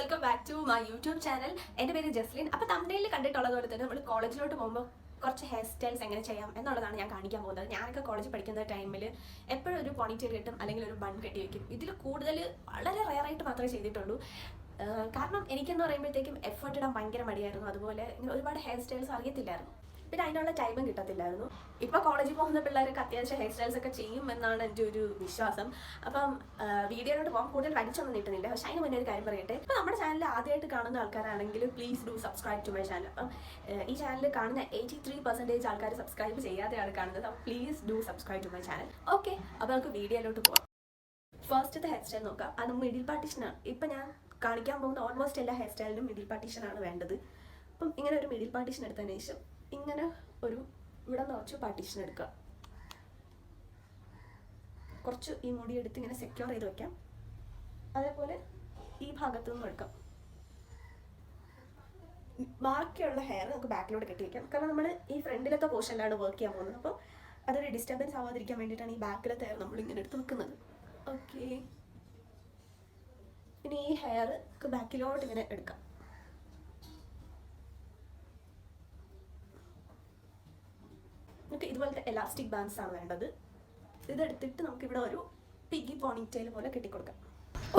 Welcome back to my YouTube channel. എൻ്റെ പേര് ജസ്ലിൻ. അപ്പോൾ തമിഴിൽ കണ്ടിട്ടുള്ളതുപോലെ തന്നെ നമ്മൾ കോളേജിലോട്ട് പോകുമ്പോൾ കുറച്ച് ഹെയർ സ്റ്റൈൽസ് എങ്ങനെ ചെയ്യാം എന്നുള്ളതാണ് ഞാൻ കാണിക്കാൻ പോകുന്നത്. ഞാനൊക്കെ കോളേജിൽ പഠിക്കുന്ന ടൈമിൽ എപ്പോഴും ഒരു പോണിറ്റെയിൽ കെട്ടും അല്ലെങ്കിൽ ഒരു ബൺ കെട്ടി വയ്ക്കും. ഇതിൽ കൂടുതൽ വളരെ റെയറായിട്ട് മാത്രമേ ചെയ്തിട്ടുള്ളൂ. കാരണം എനിക്കെന്ന് പറയുമ്പോഴത്തേക്കും എഫേർട്ട് ഇടാൻ ഭയങ്കര മടിയായിരുന്നു. അതുപോലെ ഇങ്ങനെ ഒരുപാട് ഹെയർ സ്റ്റൈൽസ് അറിയത്തില്ലായിരുന്നു. പിന്നെ അതിനുള്ള ടൈമും കിട്ടത്തില്ലായിരുന്നു. ഇപ്പോൾ കോളേജിൽ പോകുന്ന പിള്ളേർക്ക് അത്യാവശ്യം ഹെയർ സ്റ്റൈൽസ് ഒക്കെ ചെയ്യും എന്നാണ് എൻ്റെ ഒരു വിശ്വാസം. അപ്പം വീഡിയോയിലോട്ട് പോകാൻ കൂടുതൽ വലിച്ചൊന്നും നീട്ടുന്നില്ല. പക്ഷേ അതിന് മുന്നേ ഒരു കാര്യം പറയട്ടെ. ഇപ്പോൾ നമ്മുടെ ചാനൽ ആദ്യമായിട്ട് കാണുന്ന ആൾക്കാരാണെങ്കിൽ please do subscribe to my channel. അപ്പം ഈ ചാനൽ കാണുന്ന 83% ആൾക്കാർ സബ്സ്ക്രൈബ് ചെയ്യാതെയാണ് കാണുന്നത്. അപ്പം please do subscribe to my channel. Okay, അപ്പോൾ നമുക്ക് വീഡിയോയിലോട്ട് പോകാം. ഫസ്റ്റത്തെ ഹെയർ സ്റ്റൈൽ നോക്കാം. അത് മിഡിൽ പാർട്ടീഷനാണ്. ഇപ്പം ഞാൻ കാണിക്കാൻ പോകുന്ന ഓൾമോസ്റ്റ് എല്ലാ ഹെയർ സ്റ്റൈലിനും മിഡിൽ പാർട്ടീഷനാണ് വേണ്ടത്. അപ്പം ഇങ്ങനെ ഒരു മിഡിൽ പാർട്ടീഷൻ എടുത്തതിന് ശേഷം ഇങ്ങനെ ഒരു ഇവിടെ നിറച്ച് പാർട്ടീഷൻ എടുക്കുക. കുറച്ച് ഈ മുടി എടുത്ത് ഇങ്ങനെ സെക്യൂർ ചെയ്ത് വെക്കാം. അതേപോലെ ഈ ഭാഗത്തു നിന്നും എടുക്കാം. ബാക്കിയുള്ള ഹെയർ നമുക്ക് ബാക്കിലോട്ട് കെട്ടി വയ്ക്കാം. കാരണം നമ്മൾ ഈ ഫ്രണ്ടിലത്തെ പോർഷനിലാണ് വർക്ക് ചെയ്യാൻ പോകുന്നത്. അപ്പോൾ അതൊരു ഡിസ്റ്റർബൻസ് ആവാതിരിക്കാൻ വേണ്ടിയിട്ടാണ് ഈ ബാക്കിലത്തെ ഹെയർ നമ്മൾ ഇങ്ങനെ എടുത്ത് വെക്കുന്നത്. ഓക്കെ, ഇനി ഈ ഹെയർ ബാക്കിലോട്ട് ഇങ്ങനെ എടുക്കാം. നമുക്ക് ഇതുപോലത്തെ എലാസ്റ്റിക് ബാൻഡ്സ് ആണ് വേണ്ടത്. ഇതെടുത്തിട്ട് നമുക്കിവിടെ ഒരു പിഗി പോണിറ്റെയിൽ പോലെ കെട്ടിക്കൊടുക്കാം.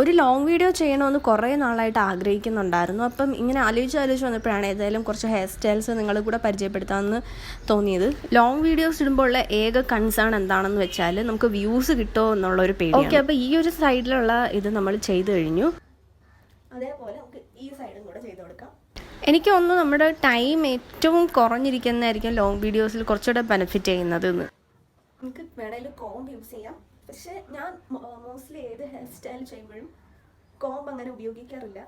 ഒരു ലോങ് വീഡിയോ ചെയ്യണമെന്ന് കുറേ നാളായിട്ട് ആഗ്രഹിക്കുന്നുണ്ടായിരുന്നു. അപ്പം ഇങ്ങനെ ആലോചിച്ച് വന്നപ്പോഴാണ് ഏതായാലും കുറച്ച് ഹെയർ സ്റ്റൈൽസ് നിങ്ങൾ കൂടെ പരിചയപ്പെടുത്താമെന്ന് തോന്നിയത്. ലോങ് വീഡിയോസ് ഇടുമ്പോൾ ഉള്ള ഏക കൺസേൺ എന്താണെന്ന് വെച്ചാൽ നമുക്ക് വ്യൂസ് കിട്ടുമോ എന്നുള്ളൊരു പേടി. ഓക്കെ, അപ്പോൾ ഈ ഒരു സൈഡിലുള്ള ഇത് നമ്മൾ ചെയ്ത് കഴിഞ്ഞു. അതേപോലെ നമുക്ക് ഈ സൈഡും കൂടെ ചെയ്ത് കൊടുക്കാം. എനിക്ക് തോന്നുന്നു നമ്മുടെ ടൈം ഏറ്റവും കുറഞ്ഞിരിക്കുന്നതായിരിക്കും ലോങ് വീഡിയോസിൽ കുറച്ചുകൂടെ ബെനിഫിറ്റ് ചെയ്യുന്നത്. നമുക്ക് വേണമെങ്കിൽ കോംബ് യൂസ് ചെയ്യാം. പക്ഷേ ഞാൻ മോസ്റ്റ്ലി ഏത് ഹെയർ സ്റ്റൈൽ ചെയ്യുമ്പോഴും കോംബ് അങ്ങനെ ഉപയോഗിക്കാറില്ല.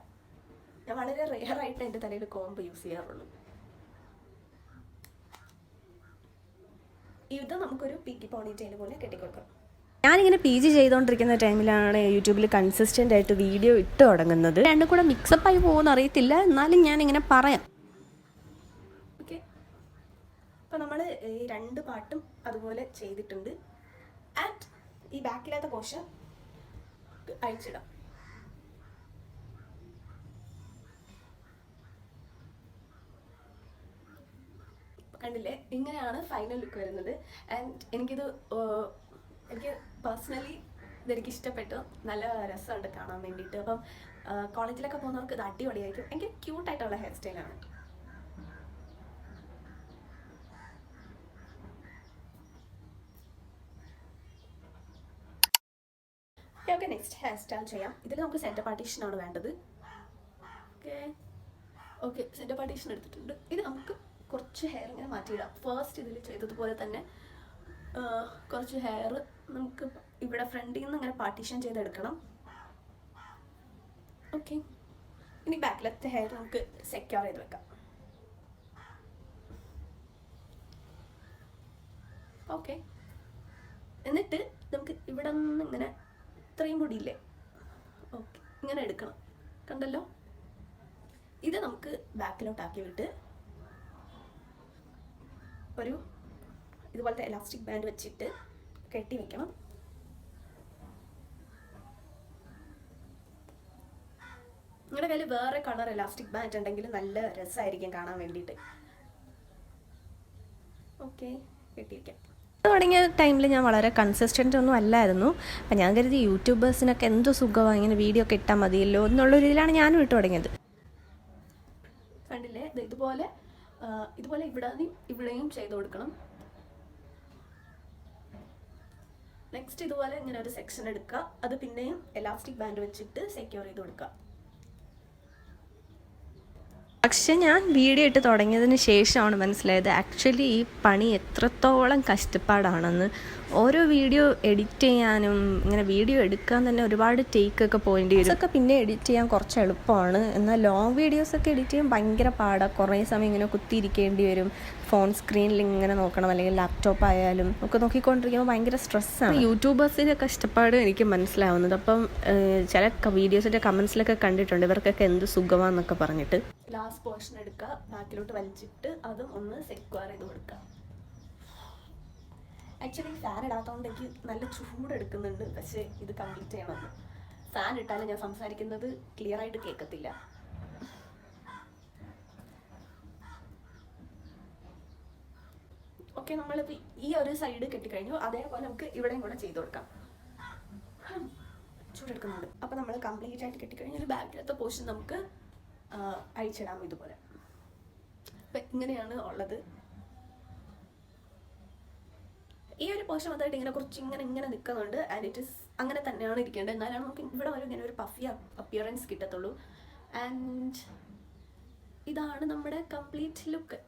ഞാൻ വളരെ റെയറായിട്ട് എൻ്റെ തലയിൽ കോംബ് യൂസ് ചെയ്യാറുള്ളൂ. ഇത് നമുക്കൊരു പിഗി പോണിറ്റെയിൽ പോലെ കെട്ടിക്കൊടുക്കാം. ഞാനിങ്ങനെ PG ചെയ്തുകൊണ്ടിരിക്കുന്ന ടൈമിലാണ് യൂട്യൂബിൽ കൺസിസ്റ്റൻ്റ് ആയിട്ട് വീഡിയോ ഇട്ട് തുടങ്ങുന്നത്. രണ്ടും കൂടെ മിക്സപ്പായി പോകുമെന്ന് അറിയത്തില്ല, എന്നാലും ഞാനിങ്ങനെ പറയാം. ഓക്കെ, അപ്പോൾ നമ്മൾ ഈ രണ്ട് പാട്ടും അതുപോലെ ചെയ്തിട്ടുണ്ട്. ആൻഡ് ഈ ബാക്കിലത്തെ പോർഷൻ അഴിച്ചിടാം. കണ്ടില്ലേ, ഇങ്ങനെയാണ് ഫൈനൽ ലുക്ക് വരുന്നത്. ആൻഡ് എനിക്ക് പേഴ്സണലി ഇതെനിക്ക് ഇഷ്ടപ്പെട്ടു. നല്ല രസമുണ്ട് കാണാൻ വേണ്ടിയിട്ട്. അപ്പം കോളേജിലൊക്കെ പോകുന്നവർക്ക് ഇത് അടിപൊളിയായിരിക്കും. എനിക്ക് ക്യൂട്ടായിട്ടുള്ള ഹെയർ സ്റ്റൈലാണ്. ഓക്കെ, നെക്സ്റ്റ് ഹെയർ സ്റ്റൈൽ ചെയ്യാം. ഇതിൽ നമുക്ക് സെൻറ്റർ പാർട്ടീഷനാണ് വേണ്ടത്. ഓക്കെ, സെൻറ്റർ പാർട്ടീഷൻ എടുത്തിട്ടുണ്ട്. ഇത് നമുക്ക് കുറച്ച് ഹെയർ ഇങ്ങനെ മാറ്റിയിടാം. ഫസ്റ്റ് ഇതിൽ ചെയ്തതുപോലെ തന്നെ കുറച്ച് ഹെയർ നമുക്ക് ഇവിടെ ഫ്രണ്ടിൽ നിന്ന് ഇങ്ങനെ പാർട്ടീഷൻ ചെയ്തെടുക്കണം. ഓക്കെ, ഇനി ബാക്കിലത്തെ ഹെയർ നമുക്ക് സെക്യൂർ ചെയ്ത് വെക്കാം. ഓക്കെ, എന്നിട്ട് നമുക്ക് ഇവിടെ നിന്ന് ഇങ്ങനെ ഇത്രയും പൊടിയില്ലേ, ഓക്കെ, ഇങ്ങനെ എടുക്കണം. കണ്ടല്ലോ, ഇത് നമുക്ക് ബാക്കിലോട്ടാക്കി വിട്ട് ഒരു ഇതുപോലത്തെ എലാസ്റ്റിക് ബാൻഡ് വെച്ചിട്ട് കെട്ടി വെക്കണം. നിങ്ങളുടെ കയ്യിൽ വേറെ കളർ എലാസ്റ്റിക് ബാൻഡ് ഉണ്ടെങ്കിൽ നല്ല രസമായിരിക്കും കാണാൻ വേണ്ടിയിട്ട്. ഓക്കെ, കെട്ടി വയ്ക്കാം. തുടങ്ങിയ ടൈമിൽ ഞാൻ വളരെ കൺസിസ്റ്റൻ്റ് ഒന്നും അല്ലായിരുന്നു. അപ്പം ഞാൻ കരുതി യൂട്യൂബേഴ്സിനൊക്കെ എന്തോ സുഖമാണ്, ഇങ്ങനെ വീഡിയോ ഒക്കെ ഇട്ടാൽ മതിയല്ലോ എന്നുള്ളൊരു രീതിയിലാണ് ഞാനും ഇട്ട് തുടങ്ങിയത്. കണ്ടില്ലേ, ഇതുപോലെ ഇവിടെയും ചെയ്ത് കൊടുക്കണം. നെക്സ്റ്റ് ഇതുപോലെ ഇങ്ങനെ ഒരു സെക്ഷൻ എടുക്കുക. അത് പിന്നെയും എലാസ്റ്റിക് ബാൻഡ് വെച്ചിട്ട് സെക്യൂർ ചെയ്ത് കൊടുക്കുക. പക്ഷെ ഞാൻ വീഡിയോ ഇട്ട് തുടങ്ങിയതിന് ശേഷമാണ് മനസ്സിലായത് ആക്ച്വലി ഈ പണി എത്രത്തോളം കഷ്ടപ്പാടാണെന്ന്. ഓരോ വീഡിയോ എഡിറ്റ് ചെയ്യാനും ഇങ്ങനെ വീഡിയോ എടുക്കാൻ തന്നെ ഒരുപാട് ടേക്കൊക്കെ പോകേണ്ടി വരും. ഇതൊക്കെ പിന്നെ എഡിറ്റ് ചെയ്യാൻ കുറച്ച് എളുപ്പമാണ്. എന്നാൽ ലോങ് വീഡിയോസൊക്കെ എഡിറ്റ് ചെയ്യാൻ ഭയങ്കര പാടാണ്. കുറേ സമയം ഇങ്ങനെ കുത്തിയിരിക്കേണ്ടി വരും. ഫോൺ സ്ക്രീനിൽ ഇങ്ങനെ നോക്കണം, അല്ലെങ്കിൽ ലാപ്ടോപ്പ് ആയാലും ഒക്കെ നോക്കിക്കൊണ്ടിരിക്കുമ്പോൾ ഭയങ്കര സ്ട്രെസ്സാണ്. യൂട്യൂബേഴ്സിൻ്റെ കഷ്ടപ്പാട് എനിക്ക് മനസ്സിലാവുന്നത്. അപ്പം ചില വീഡിയോസിൻ്റെ കമൻസിലൊക്കെ കണ്ടിട്ടുണ്ട് ഇവർക്കൊക്കെ എന്ത് സുഖമാണെന്നൊക്കെ പറഞ്ഞിട്ട്. ലാസ്റ്റ് പോർഷൻ എടുക്കുക, ബാക്കിലോട്ട് വലിച്ചിട്ട് അതും ഒന്ന് സെക്യൂർ ചെയ്ത് കൊടുക്കുക. ആക്ച്വലി ഫാൻ ഇടാത്തതുകൊണ്ട് എനിക്ക് നല്ല ചൂടെടുക്കുന്നുണ്ട്. പക്ഷേ ഇത് കംപ്ലീറ്റ് ചെയ്യണം. ഫാൻ ഇട്ടാലും ഞാൻ സംസാരിക്കുന്നത് ക്ലിയർ ആയിട്ട് കേൾക്കത്തില്ല. ഓക്കെ, നമ്മളിപ്പോൾ ഈ ഒരു സൈഡ് കെട്ടിക്കഴിഞ്ഞു. അതേപോലെ നമുക്ക് ഇവിടെയും കൂടെ ചെയ്ത് കൊടുക്കാം. ചൂടെടുക്കുന്നുണ്ട്. അപ്പോൾ നമ്മൾ കംപ്ലീറ്റ് ആയിട്ട് കെട്ടിക്കഴിഞ്ഞാൽ ബാക്കിലത്തെ പോർഷൻ നമുക്ക് അഴിച്ചിടാം ഇതുപോലെ. അപ്പം ഇങ്ങനെയാണ് ഉള്ളത്. ഈ ഒരു പോർഷൻ വന്നിട്ട് ഇങ്ങനെ കുറച്ച് ഇങ്ങനെ നിൽക്കുന്നുണ്ട്. ആൻഡ് ഇറ്റ് ഇസ് അങ്ങനെ തന്നെയാണ് ഇരിക്കേണ്ടത്. എന്നാലാണ് നമുക്ക് ഇവിടെ വരെ ഇങ്ങനെ ഒരു പഫി അപ്പിയറൻസ് കിട്ടത്തുള്ളൂ. ആൻഡ് ഇതാണ് നമ്മുടെ കംപ്ലീറ്റ് ലുക്ക്.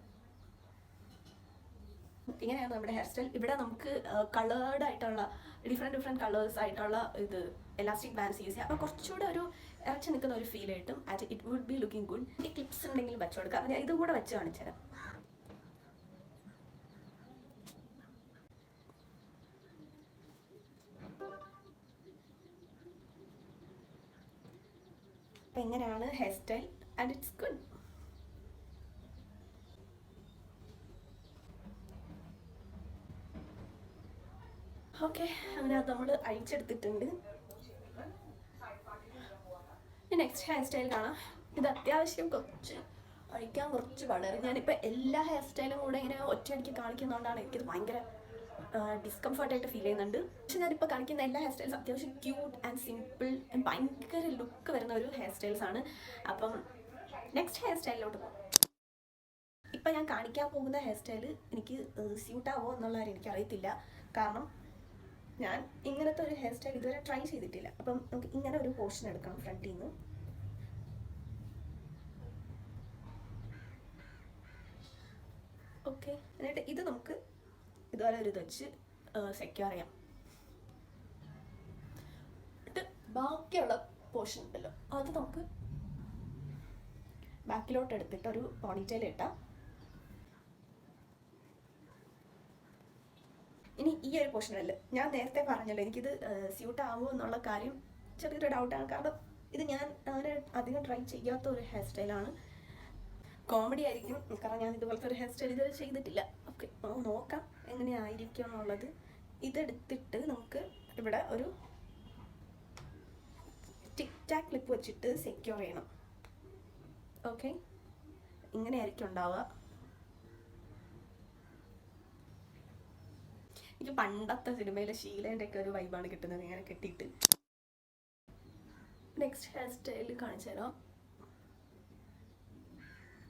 ഇങ്ങനെയാണ് നമ്മുടെ ഹെയർ സ്റ്റൈൽ. ഇവിടെ നമുക്ക് കളേർഡ് ആയിട്ടുള്ള ഡിഫറെൻറ്റ് കളേഴ്സ് ആയിട്ടുള്ള ഇത് എലാസ്റ്റിക് ബാൻഡ്സ് യൂസ് ചെയ്യാം. അപ്പോൾ കുറച്ചുകൂടെ ഒരു ഇറച്ചി നിൽക്കുന്ന ഒരു ഫീൽ കിട്ടും. And it would be looking good. ഈ ക്ലിപ്സ് ഉണ്ടെങ്കിലും വെച്ച് കൊടുക്കാം. ഞാൻ ഇതും കൂടെ വെച്ച് കാണിച്ചു തരാം. അപ്പം എങ്ങനെയാണ് hair style and it's good. Okay, അങ്ങനെ അത് നമ്മൾ അഴിച്ചെടുത്തിട്ടുണ്ട്. നെക്സ്റ്റ് ഹെയർ സ്റ്റൈൽ കാണാം. ഇത് അത്യാവശ്യം കുറച്ച് അഴിക്കാൻ കുറച്ച് പാടാണ്. ഞാനിപ്പോൾ എല്ലാ ഹെയർ സ്റ്റൈലും കൂടെ ഇങ്ങനെ ഒറ്റയടിക്ക് കാണിക്കുന്നതുകൊണ്ടാണ് എനിക്കിത് ഭയങ്കര ഡിസ്കംഫർട്ടായിട്ട് ഫീൽ ചെയ്യുന്നുണ്ട്. പക്ഷെ ഞാനിപ്പോൾ കാണിക്കുന്ന എല്ലാ ഹെയർ സ്റ്റൈൽസ് അത്യാവശ്യം ക്യൂട്ട് ആൻഡ് സിമ്പിൾ ആൻഡ് ഭയങ്കര ലുക്ക് വരുന്ന ഒരു ഹെയർ സ്റ്റൈൽസ് ആണ്. അപ്പം നെക്സ്റ്റ് ഹെയർ സ്റ്റൈലിലോട്ട് പോകും. ഇപ്പം ഞാൻ കാണിക്കാൻ പോകുന്ന ഹെയർ സ്റ്റൈല് എനിക്ക് സ്യൂട്ടാവോ എന്നുള്ള കാര്യം എനിക്കറിയത്തില്ല. കാരണം ഞാൻ ഇങ്ങനത്തെ ഒരു ഹെയർ സ്റ്റൈൽ ഇതുവരെ ട്രൈ ചെയ്തിട്ടില്ല. അപ്പം നമുക്ക് ഇങ്ങനെ ഒരു പോർഷൻ എടുക്കണം ഫ്രണ്ടിൽ നിന്ന്. ഓക്കെ, എന്നിട്ട് ഇത് നമുക്ക് ഇതുപോലെ ഒരു ഇത് വെച്ച് സെക്യൂർ ചെയ്യാം. എന്നിട്ട് ബാക്കിയുള്ള പോർഷൻ ഉണ്ടല്ലോ അത് നമുക്ക് ബാക്കിലോട്ട് എടുത്തിട്ട് ഒരു പോണിറ്റെയിൽ ഇട്ടാം. ഇനി ഈ ഒരു പോർഷനല്ല, ഞാൻ നേരത്തെ പറഞ്ഞല്ലോ എനിക്കിത് സ്യൂട്ട് ആവുമോ എന്നുള്ള കാര്യം ചെറിയൊരു ഡൗട്ടാണ്. കാരണം ഇത് ഞാൻ അങ്ങനെ അധികം ട്രൈ ചെയ്യാത്ത ഒരു ഹെയർ സ്റ്റൈലാണ്. കോമഡി ആയിരിക്കും, കാരണം ഞാൻ ഇതുപോലത്തെ ഒരു ഹെയർ സ്റ്റൈൽ ഇതുവരെ ചെയ്തിട്ടില്ല. ഓക്കെ, നോക്കാം എങ്ങനെയായിരിക്കും എന്നുള്ളത്. ഇതെടുത്തിട്ട് നമുക്ക് ഇവിടെ ഒരു ടിക് ടാക് ക്ലിപ്പ് വെച്ചിട്ട് സെക്യൂർ ചെയ്യണം. ഓക്കെ, ഇങ്ങനെയായിരിക്കും ഉണ്ടാവുക. എനിക്ക് പണ്ടത്തെ സിനിമയിലെ ഷീലേൻ്റെ ഒക്കെ ഒരു വൈബാണ് കിട്ടുന്നത് ഇങ്ങനെ കെട്ടിയിട്ട്. നെക്സ്റ്റ് ഹെയർ സ്റ്റൈൽ കാണിച്ചു തരാം.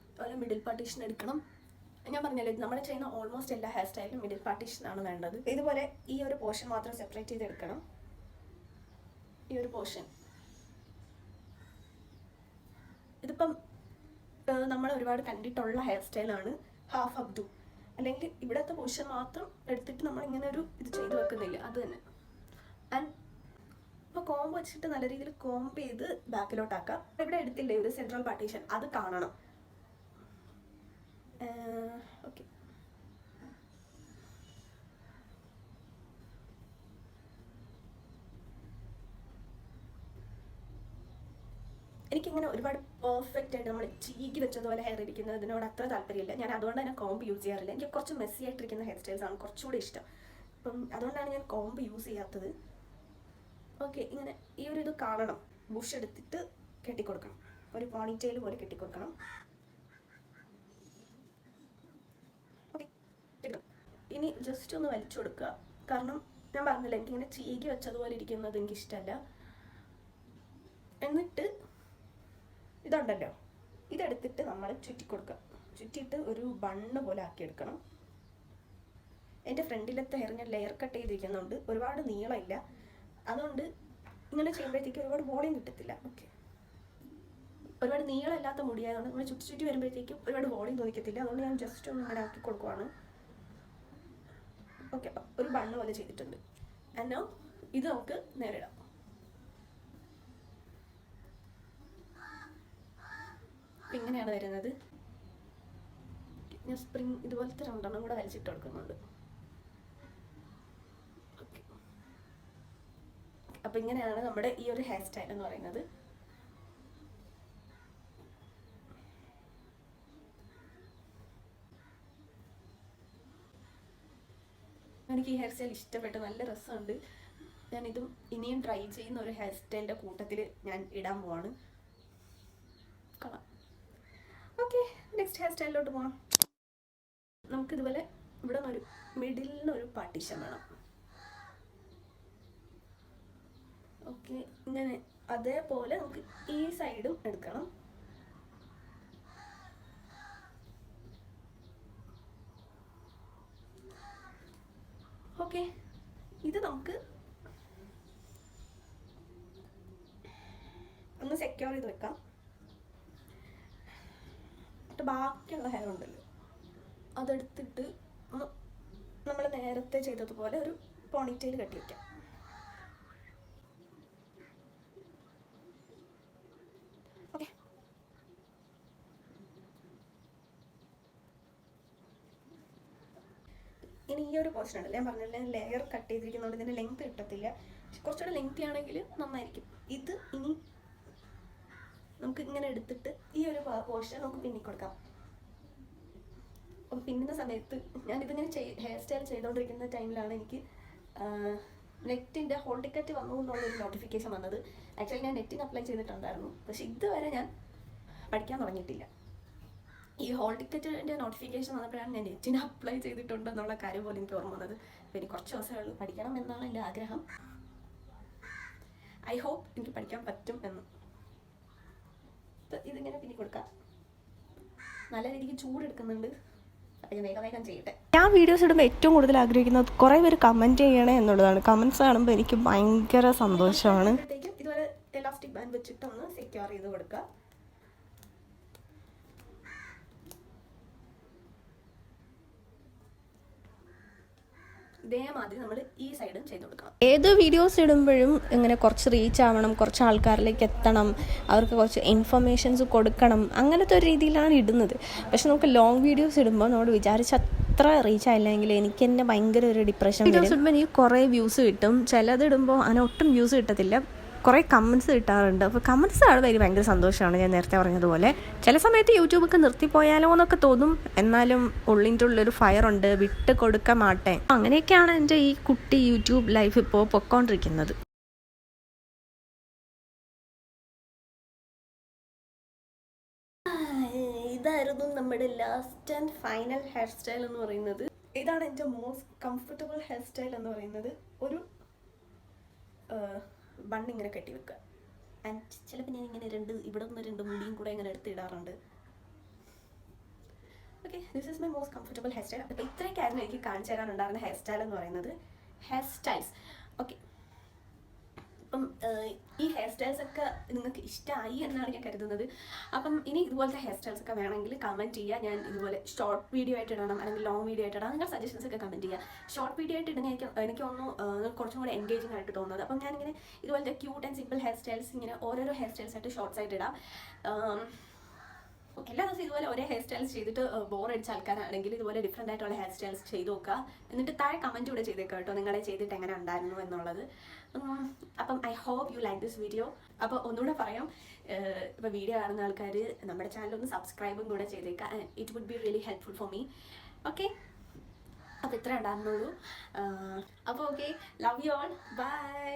അതുപോലെ മിഡിൽ പാർട്ടീഷൻ എടുക്കണം. ഞാൻ പറഞ്ഞല്ലോ നമ്മൾ ചെയ്യുന്ന ഓൾമോസ്റ്റ് എല്ലാ ഹെയർ സ്റ്റൈലിലും മിഡിൽ പാർട്ടീഷനാണ് വേണ്ടത്. ഇതുപോലെ ഈ ഒരു പോർഷൻ മാത്രം സെപ്പറേറ്റ് ചെയ്തെടുക്കണം. ഈ ഒരു പോർഷൻ ഇതിപ്പം നമ്മൾ ഒരുപാട് കണ്ടിട്ടുള്ള ഹെയർ സ്റ്റൈലാണ് ഹാഫ് അബ്ദു. അല്ലെങ്കിൽ ഇവിടുത്തെ പോർഷൻ മാത്രം എടുത്തിട്ട് നമ്മൾ ഇങ്ങനെ ഒരു ഇത് ചെയ്ത് വെക്കുന്നില്ല, അത് തന്നെ. ആൻഡ് ഇപ്പോൾ കോംബ് വെച്ചിട്ട് നല്ല രീതിയിൽ കോംബ് ചെയ്ത് ബാക്കിലോട്ടാക്കാം. ഇവിടെ എടുത്തില്ലേ ഒരു സെൻട്രൽ പാർട്ടീഷൻ, അത് കാണണം. ഓക്കെ, എനിക്കിങ്ങനെ ഒരുപാട് പെർഫെക്റ്റ് ആയിട്ട് നമ്മൾ ചീകി വെച്ചതുപോലെ ഹെയർ ഇരിക്കുന്നതിനോട് അത്ര താല്പര്യമില്ല. ഞാൻ അതുകൊണ്ട് തന്നെ കോംബ് യൂസ് ചെയ്യാറില്ല. എനിക്ക് കുറച്ച് മെസ്സി ആയിട്ടിരിക്കുന്ന ഹെയർ സ്റ്റൈൽസ് ആണ് കുറച്ചുകൂടി ഇഷ്ടം. അപ്പം അതുകൊണ്ടാണ് ഞാൻ കോംബ് യൂസ് ചെയ്യാത്തത്. ഓക്കെ, ഇങ്ങനെ ഈ ഒരു ഇത് കാണണം. ബുഷ് എടുത്തിട്ട് കെട്ടിക്കൊടുക്കണം, ഒരു പോണിറ്റെയിൽ പോലെ കെട്ടിക്കൊടുക്കണം. ഓക്കെ, ഇനി ജസ്റ്റ് ഒന്ന് വലിച്ചു കൊടുക്കുക. കാരണം ഞാൻ പറഞ്ഞില്ല എനിക്കിങ്ങനെ ചീകി വെച്ചതുപോലെ ഇരിക്കുന്നത് എനിക്കിഷ്ടമല്ല. എന്നിട്ട് ഇതുണ്ടല്ലോ, ഇതെടുത്തിട്ട് നമ്മൾ ചുറ്റിക്കൊടുക്കുക. ചുറ്റിയിട്ട് ഒരു ബണ്ണ് പോലെ ആക്കിയെടുക്കണം. എൻ്റെ ഫ്രണ്ടിലത്തെ ഹെയർ ഞാൻ ലെയർ കട്ട് ചെയ്തിരിക്കുന്നുണ്ട്, ഒരുപാട് നീളമില്ല. അതുകൊണ്ട് ഇങ്ങനെ ചെയ്യുമ്പോഴത്തേക്ക് ഒരുപാട് വോളിയം കിട്ടത്തില്ല. ഓക്കെ, ഒരുപാട് നീളമില്ലാത്ത മുടിയായതുകൊണ്ട് നമ്മൾ ചുറ്റി വരുമ്പോഴത്തേക്കും ഒരുപാട് വോളിയം തോന്നിക്കത്തില്ല. അതുകൊണ്ട് ഞാൻ ജസ്റ്റ് ഒന്ന് ഇങ്ങനെ ആക്കി കൊടുക്കുവാണ്. ഓക്കെ, ഒരു ബണ്ണ് പോലെ ചെയ്തിട്ടുണ്ട്. എന്നാൽ ഇത് നമുക്ക് നേരിടാം. ഇങ്ങനെയാണ് വരുന്നത്. ഞാൻ സ്പ്രിങ് ഇതുപോലത്തെ രണ്ടെണ്ണം കൂടെ വലിച്ചിട്ട് കൊടുക്കുന്നുണ്ട്. ഓക്കെ, അപ്പം ഇങ്ങനെയാണ് നമ്മുടെ ഈ ഒരു ഹെയർ സ്റ്റൈൽ എന്ന് പറയുന്നത്. എനിക്ക് ഈ ഹെയർ സ്റ്റൈൽ ഇഷ്ടപ്പെട്ടു, നല്ല രസമുണ്ട്. ഞാനിതും ഇനിയും ട്രൈ ചെയ്യുന്ന ഒരു ഹെയർ സ്റ്റൈലിൻ്റെ കൂട്ടത്തിൽ ഞാൻ ഇടാൻ പോവാണ്. കൊള്ളാം. ഓക്കെ, നെക്സ്റ്റ് ഹെയർ സ്റ്റൈലിലോട്ട് പോകണം. നമുക്കിതുപോലെ ഇവിടെ നിന്നൊരു മിഡിൽ നിന്നൊരു പാർട്ടീഷൻ വേണം. ഓക്കെ, ഇങ്ങനെ അതേപോലെ നമുക്ക് ഈ സൈഡും എടുക്കണം. ഓക്കെ, ഇത് നമുക്ക് ഒന്ന് സെക്യൂർ ചെയ്ത് വെക്കാം. എന്നിട്ട് ബാക്കിയുള്ള ഹെയർ ഉണ്ടല്ലോ അതെടുത്തിട്ട് നമ്മൾ നേരത്തെ ചെയ്തതുപോലെ ഒരു പോണിറ്റെയിൽ കെട്ടി വയ്ക്കാം. ഓക്കെ, ഇനി ഈ ഒരു പോർഷൻ ഉണ്ടല്ലോ, ഞാൻ പറഞ്ഞില്ലേ ലെയർ കട്ട് ചെയ്തിരിക്കുന്നതുകൊണ്ട് ഇതിൻ്റെ ലെങ്ത് കിട്ടത്തില്ല. കുറച്ചുകൂടെ ലെങ്തി ആണെങ്കിൽ നന്നായിരിക്കും. ഇത് ഇനി നമുക്ക് ഇങ്ങനെ എടുത്തിട്ട് ഈ ഒരു പോർഷൻ നമുക്ക് പിന്നി കൊടുക്കാം. അപ്പം പിന്നുന്ന സമയത്ത് ഞാനിതിങ്ങനെ ഹെയർ സ്റ്റൈൽ ചെയ്തുകൊണ്ടിരിക്കുന്ന ടൈമിലാണ് എനിക്ക് നെറ്റിൻ്റെ ഹോൾ ടിക്കറ്റ് വന്നു എന്നുള്ളൊരു നോട്ടിഫിക്കേഷൻ വന്നത്. ആക്ച്വലി ഞാൻ നെറ്റിന് അപ്ലൈ ചെയ്തിട്ടുണ്ടായിരുന്നു, പക്ഷെ ഇതുവരെ ഞാൻ പഠിക്കാൻ തുടങ്ങിയിട്ടില്ല. ഈ ഹോൾ ടിക്കറ്റിൻ്റെ നോട്ടിഫിക്കേഷൻ വന്നപ്പോഴാണ് ഞാൻ നെറ്റിന് അപ്ലൈ ചെയ്തിട്ടുണ്ടെന്നുള്ള കാര്യം പോലും എനിക്ക് ഓർമ്മ വന്നത്. അപ്പോൾ എനിക്ക് കുറച്ച് ദിവസങ്ങൾ പഠിക്കണം എന്നാണ് എൻ്റെ ആഗ്രഹം. ഐ ഹോപ്പ് എനിക്ക് പഠിക്കാൻ പറ്റും എന്ന്. ഇതിങ്ങനെ പിന്നെ കൊടുക്കാം. നല്ല രീതിക്ക് ചൂടെടുക്കുന്നുണ്ട്. അപ്പം വേഗം വേഗം ചെയ്യട്ടെ. ഞാൻ വീഡിയോസ് ഇടുമ്പോൾ ഏറ്റവും കൂടുതൽ ആഗ്രഹിക്കുന്നത് കുറേ പേര് കമൻറ്റ് ചെയ്യണേ എന്നുള്ളതാണ്. കമൻറ്റ്സ് കാണുമ്പോൾ എനിക്ക് ഭയങ്കര സന്തോഷമാണ്. ഇതുപോലെ എലാസ്റ്റിക് ബാൻഡ് വെച്ചിട്ടൊന്ന് സെക്യൂർ ചെയ്ത് കൊടുക്കുക. ഇതേമാതിരി നമ്മൾ ഈ സൈഡും ചെയ്ത് കൊടുക്കണം. ഏത് വീഡിയോസ് ഇടുമ്പോഴും ഇങ്ങനെ കുറച്ച് റീച്ച് ആവണം, കുറച്ച് ആൾക്കാരിലേക്ക് എത്തണം, അവർക്ക് കുറച്ച് ഇൻഫർമേഷൻസ് കൊടുക്കണം, അങ്ങനത്തെ ഒരു രീതിയിലാണ് ഇടുന്നത്. പക്ഷെ നമുക്ക് ലോങ് വീഡിയോസ് ഇടുമ്പോൾ നമ്മൾ വിചാരിച്ച അത്ര റീച്ച് ആയില്ലെങ്കിൽ എനിക്ക് തന്നെ ഭയങ്കര ഒരു ഡിപ്രഷൻ. വീഡിയോസ് ഇടുമ്പോൾ എനിക്ക് കുറേ വ്യൂസ് കിട്ടും, ചിലതിടുമ്പോൾ അതിന് ഒട്ടും വ്യൂസ് കിട്ടത്തില്ല, കുറേ കമൻറ്റ്സ് കിട്ടാറുണ്ട്. അപ്പോൾ കമൻറ്റ്സ് കാണുമ്പോൾ എനിക്ക് ഭയങ്കര സന്തോഷമാണ്. ഞാൻ നേരത്തെ പറഞ്ഞതുപോലെ ചില സമയത്ത് യൂട്യൂബൊക്കെ നിർത്തിപ്പോയാലോ എന്നൊക്കെ തോന്നും, എന്നാലും ഉള്ളിൻ്റെ ഉള്ളൊരു ഫയറുണ്ട്, വിട്ട് കൊടുക്കാൻ മാട്ടെ. അങ്ങനെയൊക്കെയാണ് എൻ്റെ ഈ കുട്ടി യൂട്യൂബ് ലൈഫ് ഇപ്പോൾ പൊയ്ക്കൊണ്ടിരിക്കുന്നത്. ഇതായിരുന്നു നമ്മുടെ last and final hair style എന്ന് പറയുന്നത്. ഇതാണ് എൻ്റെ മോസ്റ്റ് കംഫർട്ടബിൾ ഹെയർ സ്റ്റൈൽ എന്ന് പറയുന്നത്. ഒരു ബണ്ണിങ്ങനെ കെട്ടി വെക്കുക. ആൻഡ് ചിലപ്പോൾ ഞാൻ ഇങ്ങനെ ഇവിടെ നിന്ന് 2 മുടിയും കൂടെ ഇങ്ങനെ എടുത്തിടാറുണ്ട്. Okay, this is my most comfortable hairstyle. അപ്പോൾ ഇത്രയൊക്കെയായിരുന്നു എനിക്ക് കാണിച്ചു തരാനുണ്ടായിരുന്ന ഹെയർ സ്റ്റൈൽ എന്ന് പറയുന്നത്. Hairstyles okay. അപ്പം ഈ ഹെയർ സ്റ്റൈൽസ് ഒക്കെ നിങ്ങൾക്ക് ഇഷ്ടമായി എന്നാണ് ഞാൻ കരുതുന്നത്. അപ്പം ഇനി ഇതുപോലത്തെ ഹെയർ സ്റ്റൈൽസ് ഒക്കെ വേണമെങ്കിൽ കമൻറ്റ് ചെയ്യുക. ഞാൻ ഇതുപോലെ ഷോർട്ട് വീഡിയോ ആയിട്ട് ഇടണം അല്ലെങ്കിൽ ലോങ് വീഡിയോ ആയിട്ട് ഇടണം, നിങ്ങൾ സജഷൻസ് ഒക്കെ കമൻറ്റ് ചെയ്യുക. ഷോർട്ട് വീഡിയോ ആയിട്ട് ഇടുന്ന എനിക്ക് തോന്നുന്നു കുറച്ചും കൂടെ എൻഗേജിങ് ആയിട്ട് തോന്നുന്നത്. അപ്പം ഞാനിങ്ങനെ ഇതുപോലത്തെ cute and simple hair styles ഇങ്ങനെ ഓരോരോ ഹെയർ സ്റ്റൈൽസ് ആയിട്ട് ഷോർട്ട്സ് ആയിട്ട് ഇടാം. എല്ലാ ദിവസവും ഇതുപോലെ ഒരേ ഹെയർ സ്റ്റൈൽസ് ചെയ്തിട്ട് ബോറടിച്ച ആൾക്കാരാണെങ്കിൽ ഇതുപോലെ ഡിഫറെൻ്റ് ആയിട്ടുള്ള ഹെയർ സ്റ്റൈൽസ് ചെയ്ത് നോക്കുക. എന്നിട്ട് താഴെ കമൻറ്റ് കൂടെ ചെയ്തേക്കാം കേട്ടോ, നിങ്ങളെ ചെയ്തിട്ട് എങ്ങനെ ഉണ്ടായിരുന്നു എന്നുള്ളത്. അപ്പം I hope you like this video. അപ്പോൾ ഒന്നുകൂടെ പറയാം, ഇപ്പോൾ വീഡിയോ കാണുന്ന ആൾക്കാർ നമ്മുടെ ചാനലൊന്ന് സബ്സ്ക്രൈബും കൂടെ ചെയ്തേക്കാം. It would be really helpful for me. Okay, അപ്പോൾ ഇത്ര ഉണ്ടായിരുന്നുള്ളൂ. അപ്പോൾ okay, love you all, by.